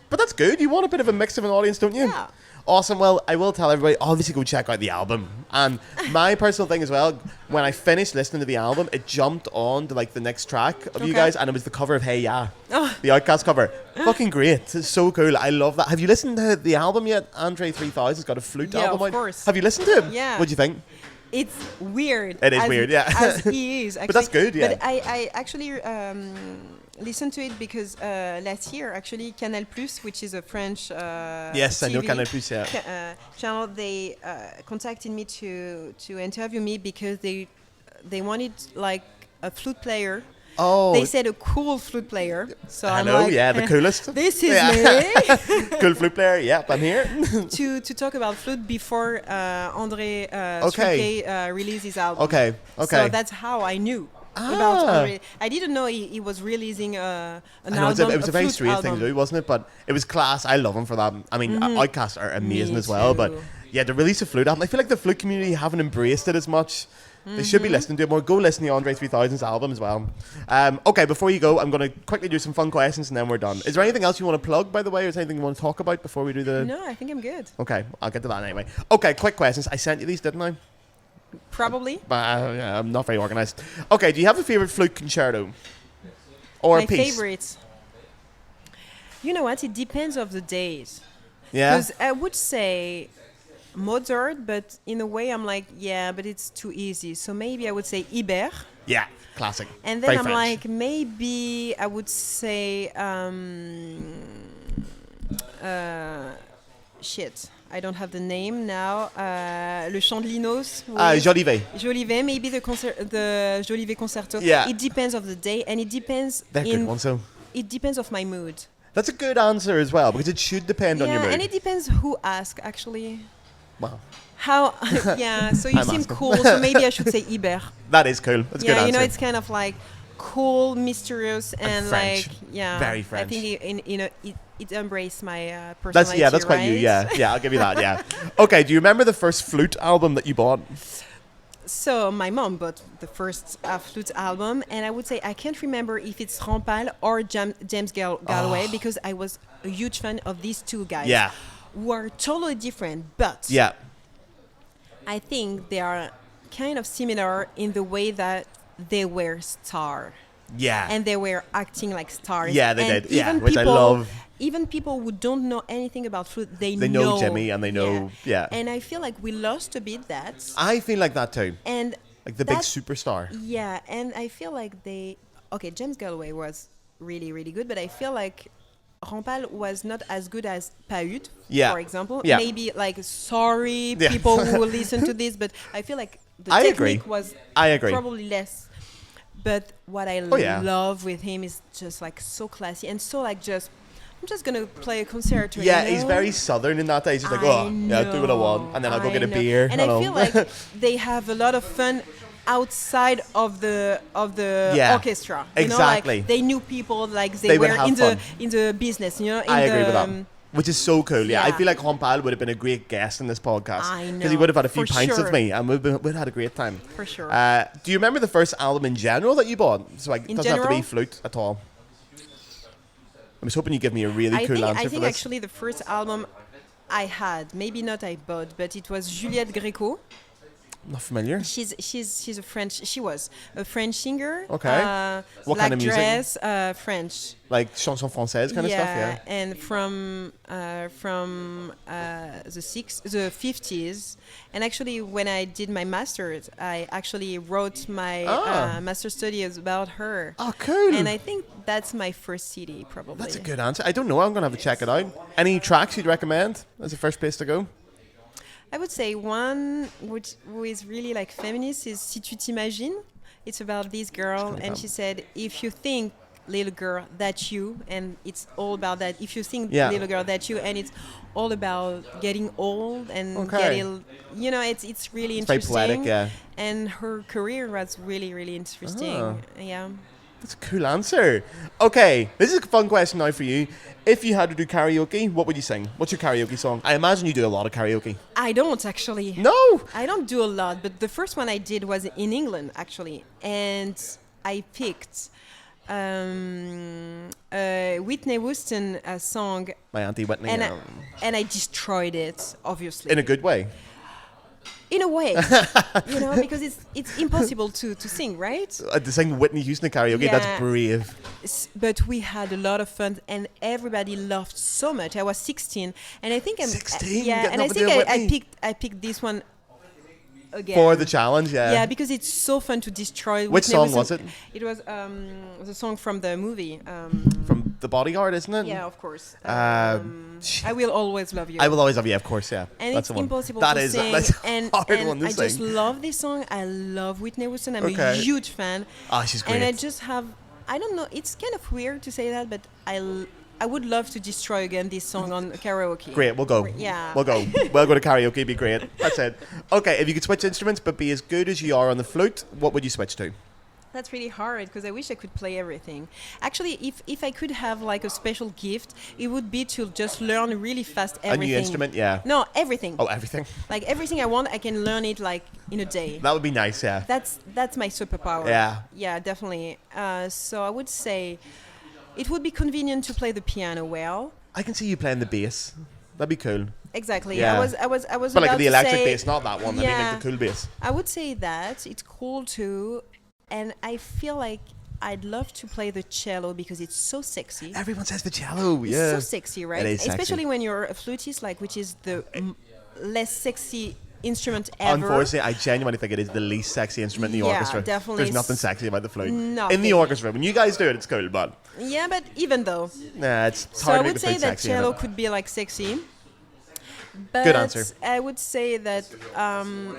But that's good. You want a bit of a mix of an audience, don't you? Yeah. Awesome. Well, I will tell everybody, obviously go check out the album. And my personal thing as well, when I finished listening to the album, it jumped on to like the next track of you guys, and it was the cover of Hey Ya. Oh. The Outcast cover. Fucking great. It's so cool. I love that. Have you listened to the album yet? Andre 3000's got a Flute album out. Of course. Have you listened to him? Yeah. What'd you think? It's weird. It is weird, yeah. As he is, actually. But that's good, yeah. But I actually listened to it because last year, actually, Canal Plus, which is a French yes, TV I know Canal Plus, yeah. Channel, they contacted me to interview me because they wanted like a flute player. Oh. They said a cool flute player. So I I'm know, like, yeah, the coolest. This is me. Cool flute player, yep, I'm here. to talk about flute before André released his album. Okay. So that's how I knew about André. I didn't know he was releasing an album. It was a very strange thing to do, wasn't it? But it was class. I love him for that. I mean, Outcasts are amazing as well. But yeah, the release of Flute album, I feel like the Flute community haven't embraced it as much. They should be listening to it more. Go listen to Andre 3000's album as well. Okay, before you go, I'm going to quickly do some fun questions and then we're done. Is there anything else you want to plug, by the way? Or is there anything you want to talk about before we do the... No, I think I'm good. Okay, I'll get to that anyway. Okay, quick questions. I sent you these, didn't I? Probably. But yeah, I'm not very organised. Okay, do you have a favourite flute concerto? Or My piece? favorites. You know what? It depends of the days. Yeah? Because I would say Mozart, but in a way I'm like, yeah, but it's too easy. So maybe I would say Ibert. Yeah, classic. And then Very I'm French. like, maybe I would say, shit, I don't have the name now. Le Chant de Linos. Jolivet. Jolivet, maybe the Jolivet Concerto. Yeah. It depends of the day, and it depends. They're good ones, so. It depends of my mood. That's a good answer as well, because it should depend on your mood. And it depends who asks, actually. Wow. How? Yeah. So you seem cool. So maybe I should say Ibert. That is cool. That's a good answer. Yeah, you know, it's kind of like cool, mysterious, and French. like, yeah. Very French. I think it embraced my personality. That's quite you. right? Yeah, I'll give you that. Yeah. Okay. Do you remember the first Flute album that you bought? So my mom bought the first Flute album, and I would say I can't remember if it's Rampal or James Galway because I was a huge fan of these two guys. Yeah. Who are totally different, but Yeah. I think they are kind of similar in the way that they were star. Yeah. And they were acting like stars. Yeah, they and did. Yeah, even which I love. Even people who don't know anything about Flute, they know Jimmy and they know, yeah. And I feel like we lost a bit that. I feel like that too. And like the big superstar. Yeah, and I feel like James Galway was really, really good, but I feel like Rampal was not as good as Pahut, for example. Yeah. Maybe like, sorry, people who will listen to this, but I feel like the technique was probably less. But what I love with him is just like so classy and so like I'm just gonna play a concerto. Yeah, you know? He's very southern in that day. He's just like, do what I want, and then I'll go get a beer. And I feel like they have a lot of fun outside of the orchestra. You know, like they knew people, like they were in the business. You know, I agree with that. Which is so cool. Yeah, I feel like Rampal would have been a great guest in this podcast. I know. Because he would have had a few pints with me and we'd have had a great time. For sure. Do you remember the first album in general that you bought? So it doesn't have to be Flute at all. I was hoping you'd give me a really cool answer for this. I think actually the first album I had, maybe not I bought, but it was Juliette Gréco. Not familiar. She's a French. She was a French singer. Okay. What kind of music? Dress, French. Like chanson française kind of stuff. Yeah. And from the 50s. And actually, when I did my master's, I actually wrote my master's studies about her. Oh, cool. And I think that's my first CD, probably. That's a good answer. I don't know. I'm gonna have to check it out. Any tracks you'd recommend as a first place to go? I would say one who is really like feminist is Si tu t'imagines. It's about this girl, and she said, if you think, little girl, that you, and it's all about that. If you think, little girl, that you, and it's all about getting old and getting, you know, it's really interesting. Very poetic, yeah. And her career was really, really interesting. Yeah. That's a cool answer. Okay, this is a fun question now for you. If you had to do karaoke, what would you sing? What's your karaoke song? I imagine you do a lot of karaoke. I don't actually. No? I don't do a lot, but the first one I did was in England, actually. And I picked Whitney Houston song. My Auntie Whitney. And I destroyed it, obviously. In a good way? In a way, you know, because it's impossible to sing, right? To sing Whitney Houston karaoke, that's brave. But we had a lot of fun, and everybody laughed so much. I was 16, and I think 16. And I think I picked this one again for the challenge. Yeah, because it's so fun to destroy. Which song was it? It was the song from the movie. From The Bodyguard, isn't it? Yeah, of course. I Will Always Love You. I Will Always Love You, of course, yeah. And that's it's impossible to sing. That's a hard one to I sing. just love this song. I love Whitney Houston. I'm a huge fan. Oh, she's great. And I just have, I don't know, it's kind of weird to say that, but I would love to destroy again this song on karaoke. Great, we'll go. Yeah. We'll go. We'll go to karaoke, it'd be great. That's it. Okay, if you could switch instruments but be as good as you are on the flute, what would you switch to? That's really hard because I wish I could play everything. Actually, if I could have like a special gift, it would be to just learn really fast everything. A new instrument, yeah. No, everything. Oh, everything? Like everything I want, I can learn it like in a day. That would be nice, yeah. That's my superpower. Yeah. Yeah, definitely. So I would say it would be convenient to play the piano well. I can see you playing the bass. That'd be cool. Exactly. Yeah. I was but like the electric say, bass, not that one. Yeah, I mean like the cool bass. I would say that it's cool too. And I feel like I'd love to play the cello because it's so sexy. Everyone says the cello. It's Yeah. so sexy, right? It is sexy. Especially when you're a flutist, like which is the less sexy instrument ever. Unfortunately, I genuinely think it is the least sexy instrument in the orchestra. Definitely. There's nothing sexy about the flute. Nothing. In the orchestra. When you guys do it, it's cool, but... Yeah, but even though. Nah, it's So hard I to make would the say flute that sexy. cello could be like sexy. But Good answer. I would say that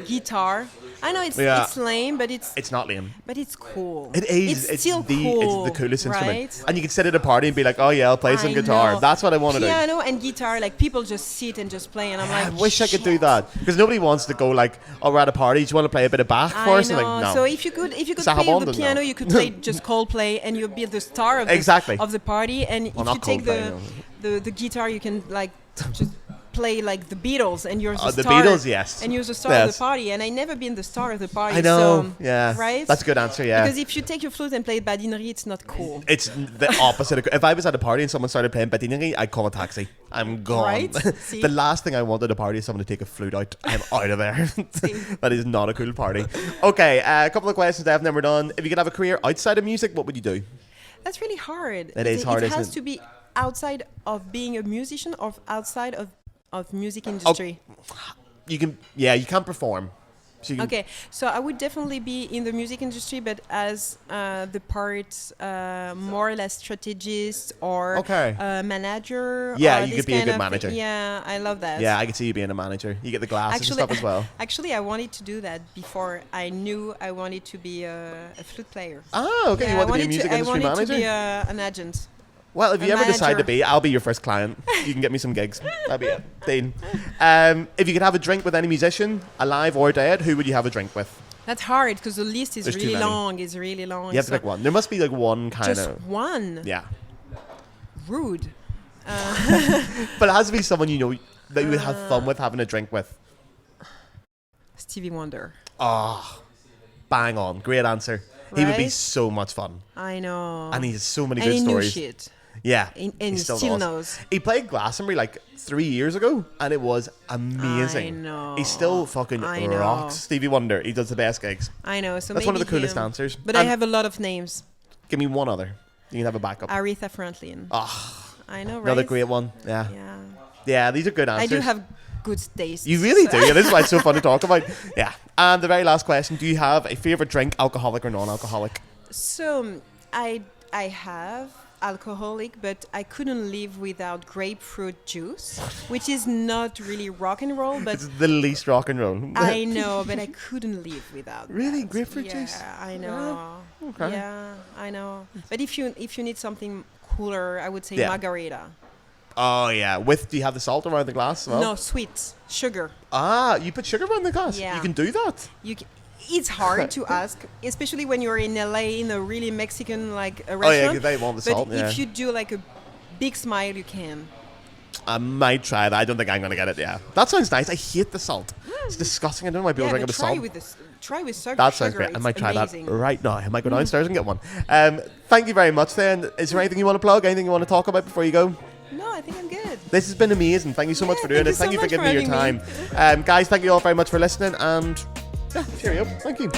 guitar. I know it's lame, but It's not lame. but it's cool. It is. It's still It's cool, the coolest right? instrument. And you can sit at a party and be like, oh yeah, I'll play some guitar. know. That's what I want to do. Piano and guitar, like people just sit and just play, and I'm I like, wish I could do that. Because nobody wants to go like, oh, we're at a party, do you want to play a bit of Bach for I us? know. And like, no. So if you could Sarah play Bond, the no. piano, you could play just Coldplay, and you'd be the star of of the party. And if not you take Coldplay, the guitar, you can like just play like the Beatles, and you're the the star. Beatles, yes. And you're the star of the party. And I never been the star of the party. I know. So, yeah. Right. That's a good answer. Yeah. Because if you take your flute and play badinerie, it's not cool. It's the opposite. If I was at a party and someone started playing badinerie, I'd call a taxi. I'm gone. Right? See? The last thing I want at a party is someone to take a flute out. I'm out of there. That is not a cool party. Okay, a couple of questions I have never done. If you could have a career outside of music, what would you do? That's really hard. It is hard, It isn't has it? to be outside of being a musician or outside of music industry. You can't perform. So you can, Okay, so I would definitely be in the music industry, but as the part more or less strategist or manager. Yeah, or you this could be a kind good of manager. Yeah, I love that. Yeah, I could see you being a manager. You get the glasses and stuff as well. Actually, I wanted to do that before I knew I wanted to be a flute player. Ah, okay. Yeah, You want to be a music industry I wanted manager? to be an agent. Well, if you ever decide manager. to be, I'll be your first client. You can get me some gigs. That'll be it. Dean. If you could have a drink with any musician, alive or dead, who would you have a drink with? That's hard because the list is There's too really many. long. It's really long. You have to pick one. There must be like one kind Just of... one. Yeah. Rude. But it has to be someone you know that you would have fun with having a drink with. Stevie Wonder. Oh, bang on. Great answer. He would be Right? so much fun. I know. And he has so many and good he stories. knew shit. Yeah. And he he still still does. knows. He played Glastonbury like 3 years ago and it was amazing. I know. He still fucking I know. rocks. Stevie Wonder. He does the best gigs. I know. So That's one of the maybe coolest him. answers. But I And have a lot of names. give me one other. You can have a backup. Aretha Franklin. Oh, I know, right? another great one. Yeah. Yeah. Yeah, these are good answers. I do have good taste. You really do. Yeah, this is why it's so fun to talk about. Yeah. And the very last question, do you have a favourite drink, alcoholic or non-alcoholic? So I have alcoholic, but I couldn't live without grapefruit juice, which is not really rock and roll, but It's the least rock and roll. I know, but I couldn't live without. Really? that. Grapefruit yeah, juice? I know. Okay. Yeah, I know. But if you need something cooler, I would say Yeah. margarita. Oh, yeah. Do you have the salt around the glass as well? No, sweet sugar. Ah, you put sugar around the glass? Yeah. You can do that? It's hard to ask, especially when you're in LA in a really Mexican like a Oh, yeah, restaurant. 'cause they want the but salt, yeah. if you do like a big smile, you can. I might try that. I don't think I'm going to get it, yeah. That sounds nice. I hate the salt. It's disgusting. I don't know why people Yeah, drink it but with salt. try with sugar. That sounds great. I It's might try amazing. that right now. I might go downstairs and get one. Thank you very much, then. Is there anything you want to plug? Anything you want to talk about before you go? No, I think I'm good. This has been amazing. Thank you so much for doing thank you it. Thank so you for much giving for me your time. having Guys, thank you all very much for listening. And yeah, cheerio. Thank you.